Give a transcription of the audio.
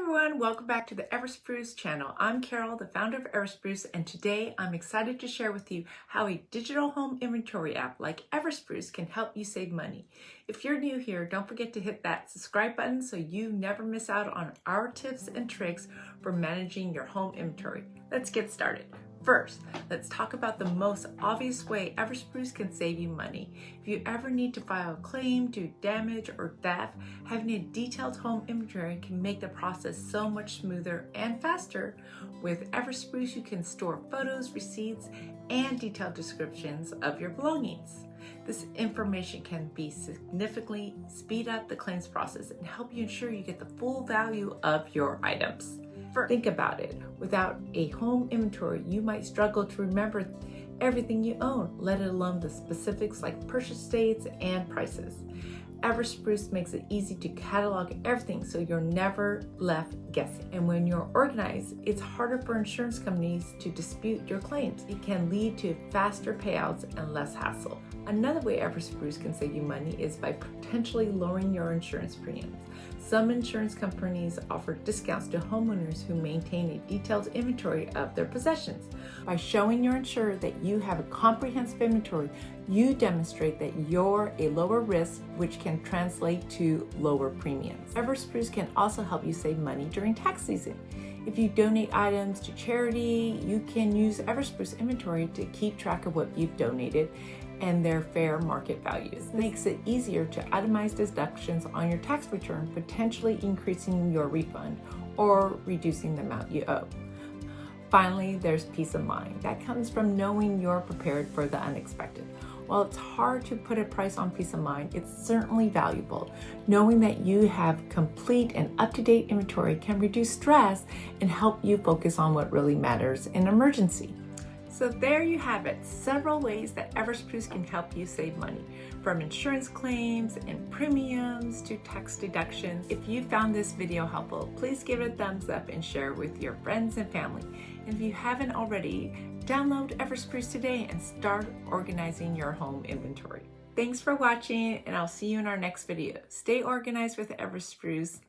everyone, welcome back to the Everspruce channel. I'm Carol, the founder of Everspruce, and today I'm excited to share with you how a digital home inventory app like Everspruce can help you save money. If you're new here, don't forget to hit that subscribe button so you never miss out on our tips and tricks for managing your home inventory. Let's get started. First, let's talk about the most obvious way Everspruce can save you money. If you ever need to file a claim due to damage or theft, having a detailed home inventory can make the process so much smoother and faster. With Everspruce, you can store photos, receipts, and detailed descriptions of your belongings. This information can significantly speed up the claims process and help you ensure you get the full value of your items. Think about it. Without a home inventory, you might struggle to remember everything you own, let alone the specifics like purchase dates and prices. Everspruce makes it easy to catalog everything so you're never left guessing. And when you're organized, it's harder for insurance companies to dispute your claims. It can lead to faster payouts and less hassle. Another way Everspruce can save you money is by potentially lowering your insurance premiums. Some insurance companies offer discounts to homeowners who maintain a detailed inventory of their possessions. By showing your insurer that you have a comprehensive inventory, you demonstrate that you're a lower risk, which can translate to lower premiums. Everspruce can also help you save money during tax season. If you donate items to charity, you can use Everspruce inventory to keep track of what you've donated and their fair market values. It makes it easier to itemize deductions on your tax return, potentially increasing your refund or reducing the amount you owe. Finally, there's peace of mind that comes from knowing you're prepared for the unexpected. While it's hard to put a price on peace of mind, it's certainly valuable. Knowing that you have complete and up-to-date inventory can reduce stress and help you focus on what really matters in an emergency. So there you have it, several ways that Everspruce can help you save money, from insurance claims and premiums to tax deductions. If you found this video helpful, please give it a thumbs up and share with your friends and family. And if you haven't already, download Everspruce today and start organizing your home inventory. Thanks for watching, and I'll see you in our next video. Stay organized with Everspruce.